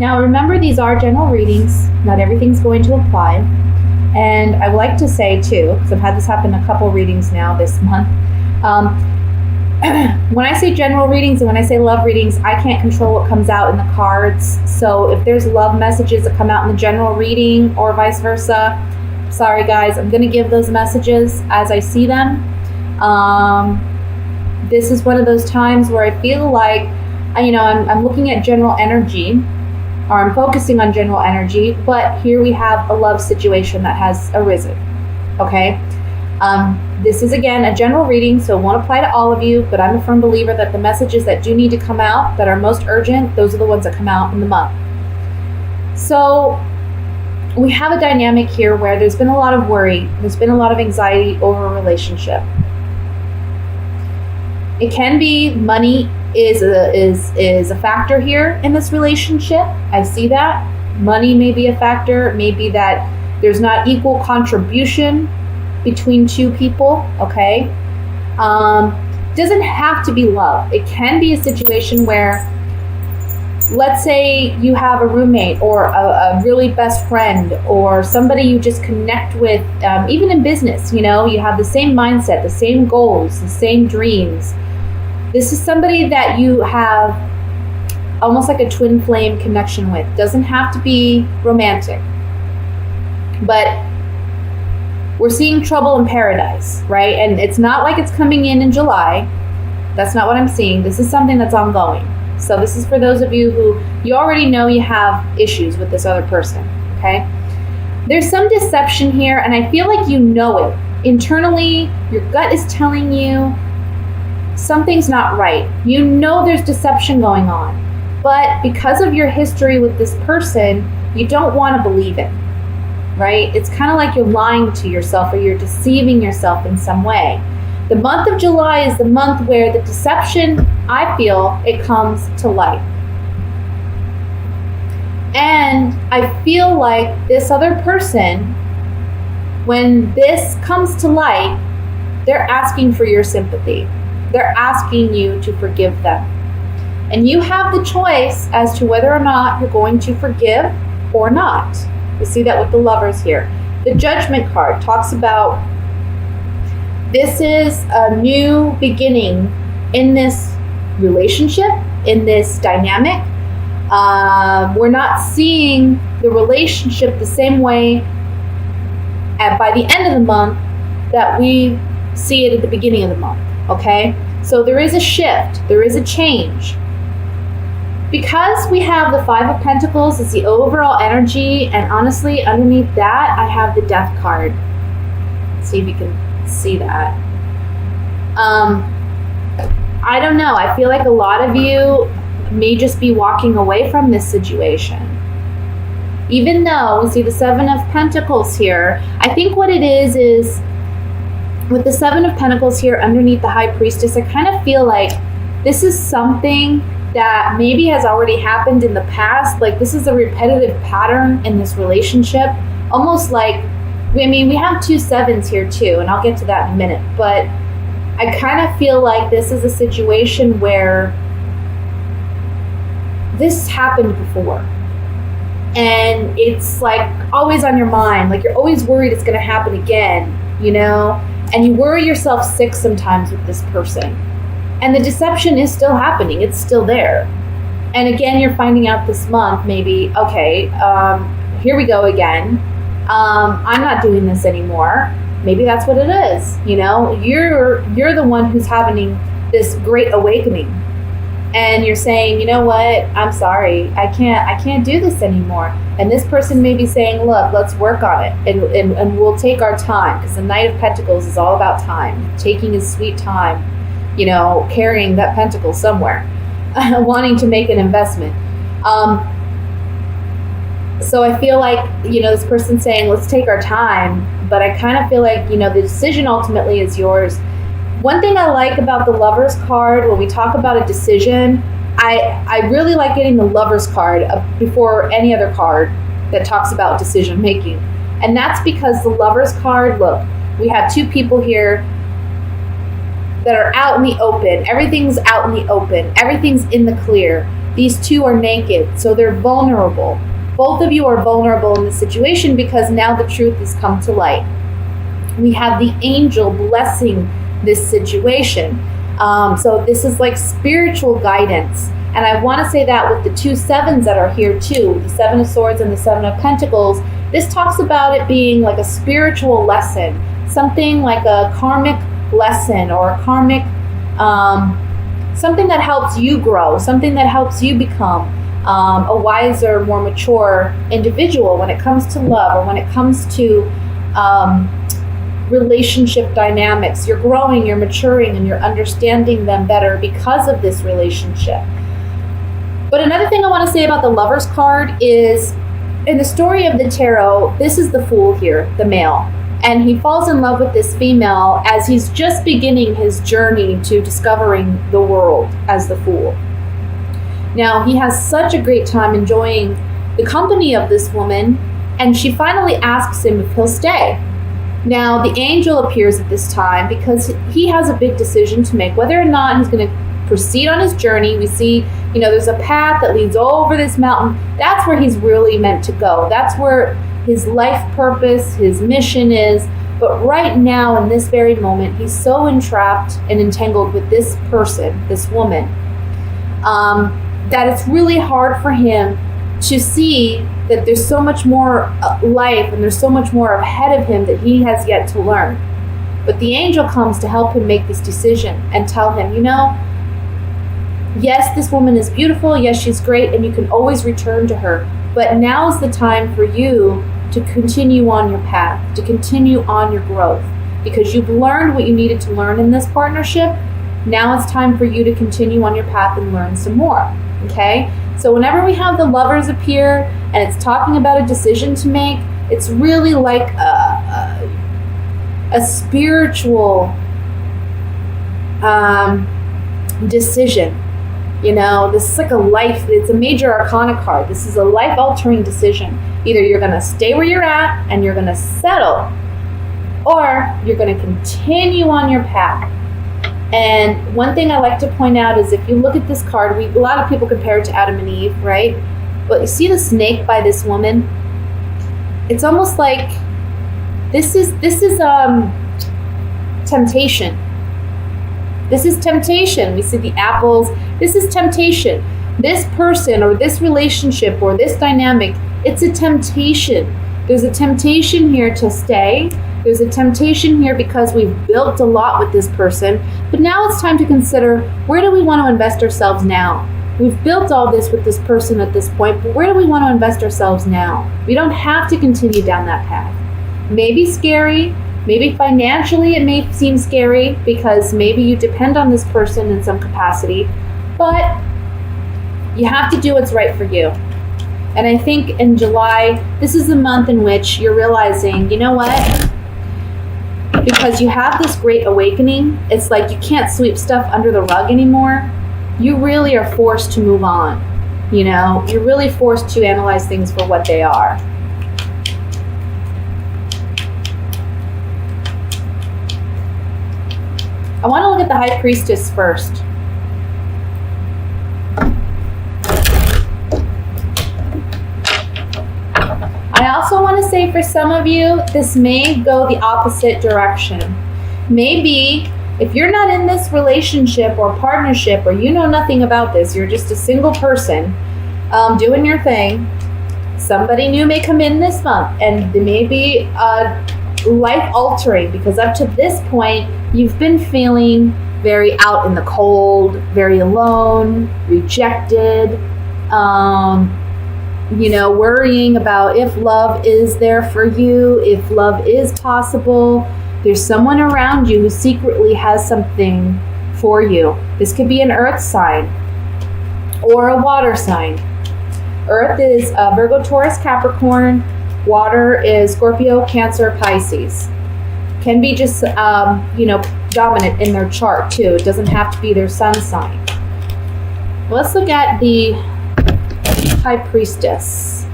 Now, remember, these are general readings. Not everything's going to apply. And I would like to say, too, because I've had this happen a couple readings now this month, when I say general readings and when I say love readings, I can't control what comes out in the cards. So if there's love messages that come out in the general reading or vice versa, sorry guys, I'm going to give those messages as I see them. This is one of those times where I feel like, I'm looking at general energy, or I'm focusing on general energy, but here we have a love situation that has arisen, okay? This is, again, a general reading, so it won't apply to all of you, but I'm a firm believer that the messages that do need to come out, that are most urgent, those are the ones that come out in the month. So we have a dynamic here where there's been a lot of worry, there's been a lot of anxiety over a relationship. It can be money is a factor here in this relationship. I see that. Money may be a factor, maybe that there's not equal contribution between two people, okay? Doesn't have to be love. It can be a situation where, let's say you have a roommate or a really best friend or somebody you just connect with, even in business, you have the same mindset, the same goals, the same dreams. This is somebody that you have almost like a twin flame connection with. Doesn't have to be romantic, but we're seeing trouble in paradise, right? And it's not like it's coming in July. That's not what I'm seeing. This is something that's ongoing. So this is for those of you who you already know you have issues with this other person, okay? There's some deception here, and I feel like you know it. Internally, your gut is telling you something's not right. You know there's deception going on. But because of your history with this person, you don't want to believe it. Right? It's kind of like you're lying to yourself or you're deceiving yourself in some way. The month of July is the month where the deception, I feel, it comes to light. And I feel like this other person, when this comes to light, they're asking for your sympathy. They're asking you to forgive them. And you have the choice as to whether or not you're going to forgive or not. We see that with the Lovers here. The Judgment card talks about this is a new beginning in this relationship, in this dynamic. We're not seeing the relationship the same way by the end of the month that we see it at the beginning of the month, okay? So there is a shift, there is a change. Because we have the Five of Pentacles as the overall energy, and honestly, underneath that, I have the Death card. Let's see if you can see that. I don't know. I feel like a lot of you may just be walking away from this situation. Even though we see the Seven of Pentacles here, I think what it is with the Seven of Pentacles here underneath the High Priestess, I kind of feel like this is something that maybe has already happened in the past. Like this is a repetitive pattern in this relationship. Almost like, we have two sevens here too, and I'll get to that in a minute. But I kind of feel like this is a situation where this happened before. And it's like always on your mind. Like you're always worried it's going to happen again, And you worry yourself sick sometimes with this person. And the deception is still happening. It's still there. And again, you're finding out this month, maybe, okay, here we go again. I'm not doing this anymore. Maybe that's what it is. You're the one who's having this great awakening. And you're saying, you know what? I'm sorry. I can't do this anymore. And this person may be saying, look, let's work on it. And we'll take our time. Because the Knight of Pentacles is all about time. Taking his sweet time. Carrying that pentacle somewhere, wanting to make an investment. So I feel like, this person saying, let's take our time, but I kind of feel like, the decision ultimately is yours. One thing I like about the Lovers card, when we talk about a decision, I really like getting the Lovers card before any other card that talks about decision making. And that's because the Lovers card, look, we have two people here that are out in the open. Everything's out in the open. Everything's in the clear. These two are naked, so they're vulnerable. Both of you are vulnerable in this situation because now the truth has come to light. We have the angel blessing this situation. So this is like spiritual guidance. And I want to say that with the 2 sevens that are here too, the 7 of Swords and the 7 of Pentacles, this talks about it being like a spiritual lesson, something like a karmic lesson or a karmic, something that helps you grow, something that helps you become a wiser, more mature individual when it comes to love or when it comes to relationship dynamics. You're growing, you're maturing, and you're understanding them better because of this relationship. But another thing I want to say about the Lover's card is, in the story of the tarot, this is the Fool here, the male. And he falls in love with this female as he's just beginning his journey to discovering the world as the Fool. Now, he has such a great time enjoying the company of this woman, and she finally asks him if he'll stay. Now, the angel appears at this time because he has a big decision to make, whether or not he's going to proceed on his journey. We see, there's a path that leads over this mountain. That's where he's really meant to go. That's where his life purpose, his mission is. But right now, in this very moment, he's so entrapped and entangled with this person, this woman, that it's really hard for him to see that there's so much more life and there's so much more ahead of him that he has yet to learn. But the angel comes to help him make this decision and tell him, yes, this woman is beautiful. Yes, she's great. And you can always return to her. But now is the time for you to continue on your path, to continue on your growth, because you've learned what you needed to learn in this partnership. Now it's time for you to continue on your path and learn some more. Okay? So whenever we have the Lovers appear and it's talking about a decision to make, it's really like a spiritual decision. This is like a life, it's a major arcana card. This is a life-altering decision. Either you're going to stay where you're at and you're going to settle, or you're going to continue on your path. And one thing I like to point out is if you look at this card, a lot of people compare it to Adam and Eve, right? But you see the snake by this woman? It's almost like this is temptation. This is temptation. We see the apples. This is temptation. This person or this relationship or this dynamic, it's a temptation. There's a temptation here to stay. There's a temptation here because we've built a lot with this person. But now it's time to consider, where do we want to invest ourselves now? We've built all this with this person at this point, but where do we want to invest ourselves now? We don't have to continue down that path. Maybe scary. Maybe financially it may seem scary because maybe you depend on this person in some capacity, but you have to do what's right for you. And I think in July, this is the month in which you're realizing, you know what? Because you have this great awakening, it's like you can't sweep stuff under the rug anymore. You really are forced to move on. You're really forced to analyze things for what they are. I want to look at the High Priestess first. I also want to say for some of you, this may go the opposite direction. Maybe if you're not in this relationship or partnership, or you know nothing about this, you're just a single person doing your thing, somebody new may come in this month and they may be life altering, because up to this point, you've been feeling very out in the cold, very alone, rejected, worrying about if love is there for you, if love is possible. There's someone around you who secretly has something for you. This could be an earth sign or a water sign. Earth is Virgo, Taurus, Capricorn. Water is Scorpio, Cancer, Pisces. Can be just, dominant in their chart too. It doesn't have to be their sun sign. Let's look at the High Priestess.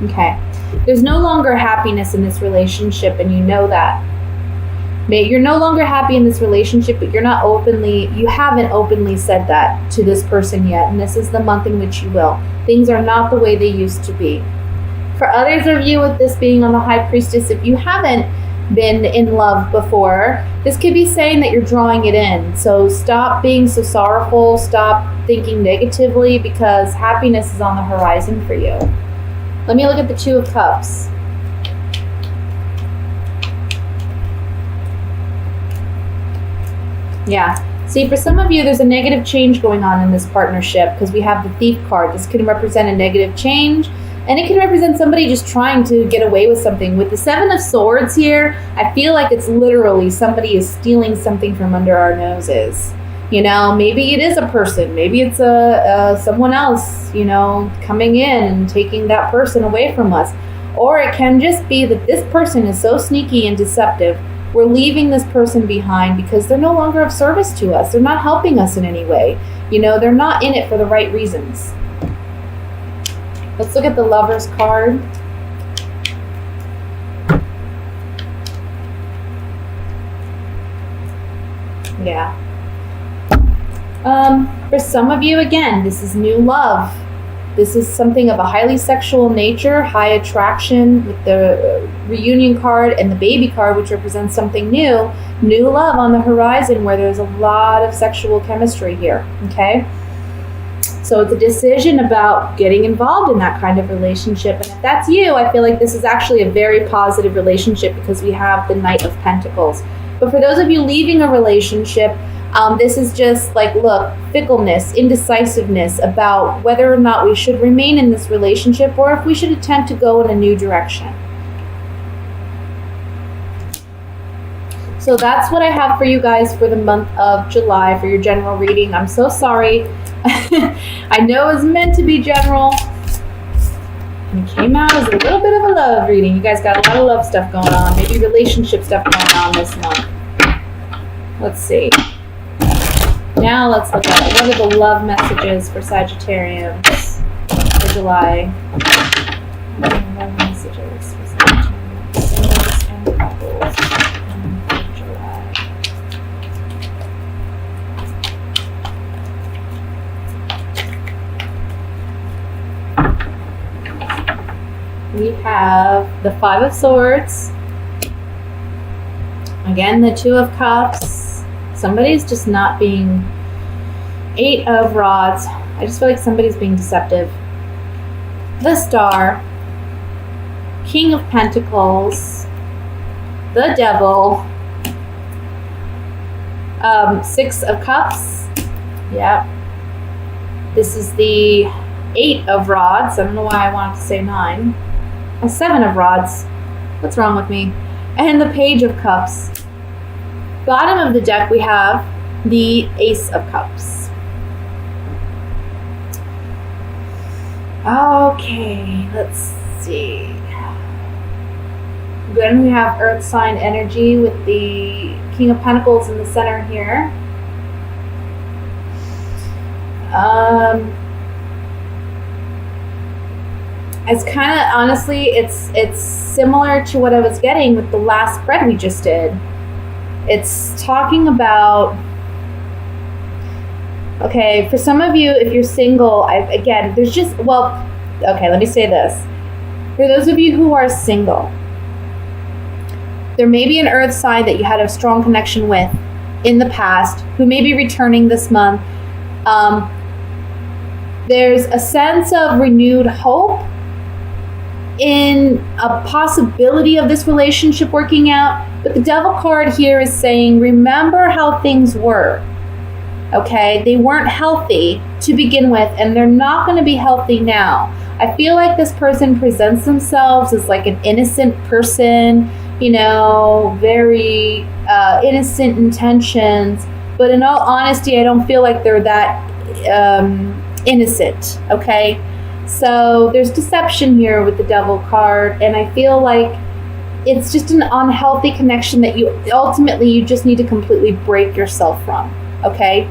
Okay. There's no longer happiness in this relationship, and you know that. You're no longer happy in this relationship, but you haven't openly said that to this person yet, and this is the month in which you will. Things are not the way they used to be. For others of you, with this being on the High Priestess, if you haven't been in love before, this could be saying that you're drawing it in. So stop being so sorrowful, stop thinking negatively, because happiness is on the horizon for you. Let me look at the Two of Cups. Yeah. See, for some of you, there's a negative change going on in this partnership because we have the Thief card. This can represent a negative change, and it can represent somebody just trying to get away with something. With the Seven of Swords here, I feel like it's literally somebody is stealing something from under our noses. You know, maybe it is a person. Maybe it's someone else, you know, coming in and taking that person away from us. Or it can just be that this person is so sneaky and deceptive. We're leaving this person behind because they're no longer of service to us. They're not helping us in any way. You know, they're not in it for the right reasons. Let's look at the Lover's card. Yeah. For some of you, again, this is new love. This is something of a highly sexual nature, high attraction with the reunion card and the baby card, which represents something new love on the horizon where there's a lot of sexual chemistry here, okay? So it's a decision about getting involved in that kind of relationship. And if that's you, I feel like this is actually a very positive relationship because we have the Knight of Pentacles. But for those of you leaving a relationship, this is just like, look, fickleness, indecisiveness about whether or not we should remain in this relationship or if we should attempt to go in a new direction. So that's what I have for you guys for the month of July for your general reading. I'm so sorry. I know it was meant to be general. And it came out as a little bit of a love reading. You guys got a lot of love stuff going on. Maybe relationship stuff going on this month. Let's see. Now let's look at what are the love messages for Sagittarius for July. Love messages for Sagittarius. Singles and couples for July. We have the Five of Swords. Again, the Two of Cups. Somebody's just not being. Eight of Rods. I just feel like somebody's being deceptive. The Star. King of Pentacles. The Devil. Six of Cups. Yep. This is the Eight of Rods. I don't know why I wanted to say nine. A Seven of Rods. What's wrong with me? And the Page of Cups. Bottom of the deck we have the Ace of Cups. Okay, let's see. Then we have Earth sign energy with the King of Pentacles in the center here. It's kind of, honestly, it's similar to what I was getting with the last spread we just did. It's talking about, okay, for some of you, if you're single, there's just, okay, let me say this. For those of you who are single, there may be an earth sign that you had a strong connection with in the past who may be returning this month. There's a sense of renewed hope in a possibility of this relationship working out. But the Devil card here is saying, remember how things were. Okay, they weren't healthy to begin with, and they're not going to be healthy now. I feel like this person presents themselves as like an innocent person, you know, very innocent intentions. But in all honesty, I don't feel like they're that innocent, okay? So there's deception here with the Devil card, and I feel like it's just an unhealthy connection that you just need to completely break yourself from, okay?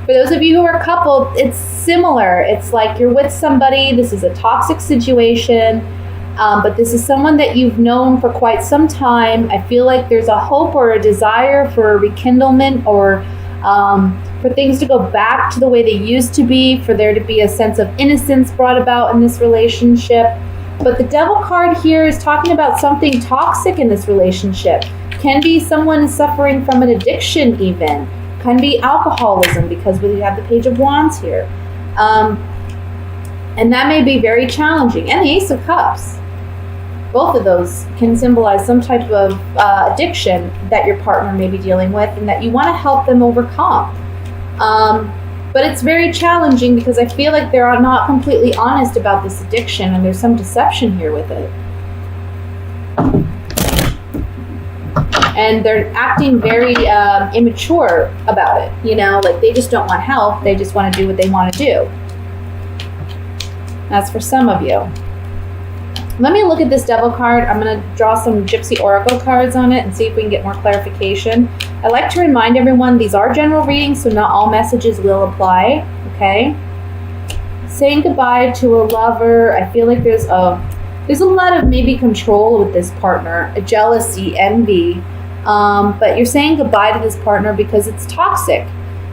For those of you who are coupled, it's similar. It's like you're with somebody, this is a toxic situation, But this is someone that you've known for quite some time. I feel like there's a hope or a desire for a rekindlement, or for things to go back to the way they used to be, for there to be a sense of innocence brought about in this relationship. But the Devil card here is talking about something toxic in this relationship. Can be someone suffering from an addiction even. Can be alcoholism, because we have the Page of Wands here. And that may be very challenging. And the Ace of Cups. Both of those can symbolize some type of addiction that your partner may be dealing with and that you want to help them overcome. But it's very challenging because I feel like they're not completely honest about this addiction, and there's some deception here with it. And they're acting very immature about it. You know, like they just don't want help. They just want to do what they want to do. That's for some of you. Let me look at this Devil card. I'm going to draw some Gypsy Oracle cards on it and see if we can get more clarification. I like to remind everyone these are general readings, so not all messages will apply. Okay? Saying goodbye to a lover. I feel like there's a lot of maybe control with this partner, a jealousy, envy. But you're saying goodbye to this partner because it's toxic.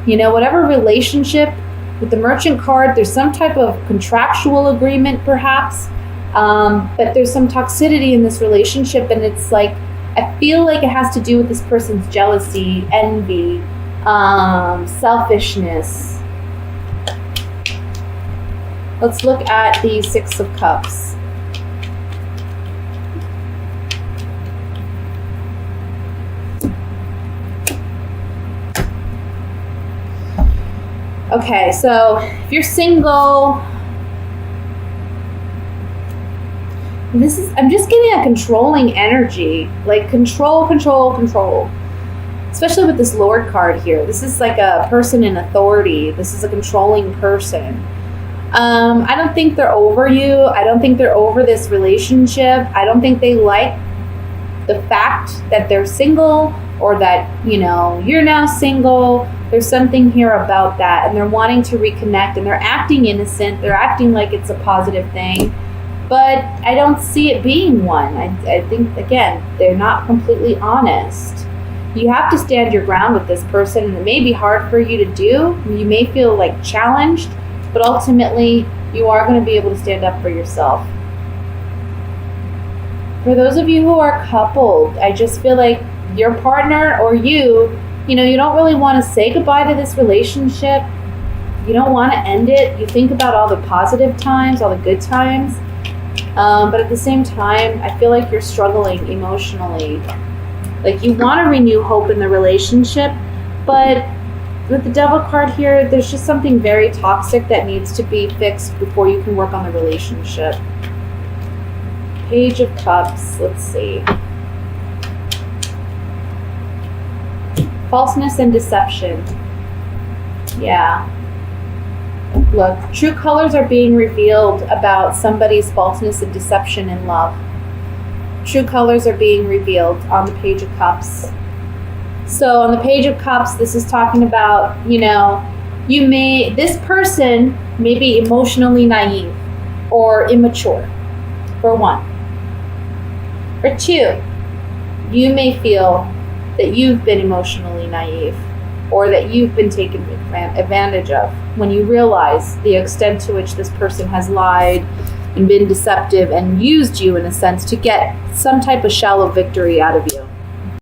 You know, whatever relationship with the Merchant card, there's some type of contractual agreement perhaps. But there's some toxicity in this relationship, and it's like, I feel like it has to do with this person's jealousy, envy, selfishness. Let's look at the Six of Cups. Okay, so if you're single, I'm just getting a controlling energy, like control. Especially with this Lord card here. This is like a person in authority. This is a controlling person. I don't think they're over you. I don't think they're over this relationship. I don't think they like the fact that they're single, or that, you know, you're now single. There's something here about that, and they're wanting to reconnect, and they're acting innocent. They're acting like it's a positive thing. But I don't see it being one. I think, again, they're not completely honest. You have to stand your ground with this person, and it may be hard for you to do. You may feel like challenged, but ultimately you are going to be able to stand up for yourself. For those of you who are coupled, I just feel like your partner or you know, you don't really want to say goodbye to this relationship. You don't want to end it. You think about all the positive times, all the good times. But at the same time, I feel like you're struggling emotionally. Like you want to renew hope in the relationship, but with the Devil card here, there's just something very toxic that needs to be fixed before you can work on the relationship. Page of Cups, let's see. Falseness and deception. Yeah. Look, true colors are being revealed about somebody's falseness and deception in love. True colors are being revealed on the Page of Cups. So on the Page of Cups, this is talking about, you know, this person may be emotionally naive or immature, for one. For two, you may feel that you've been emotionally naive, or that you've been taken advantage of when you realize the extent to which this person has lied and been deceptive and used you in a sense to get some type of shallow victory out of you.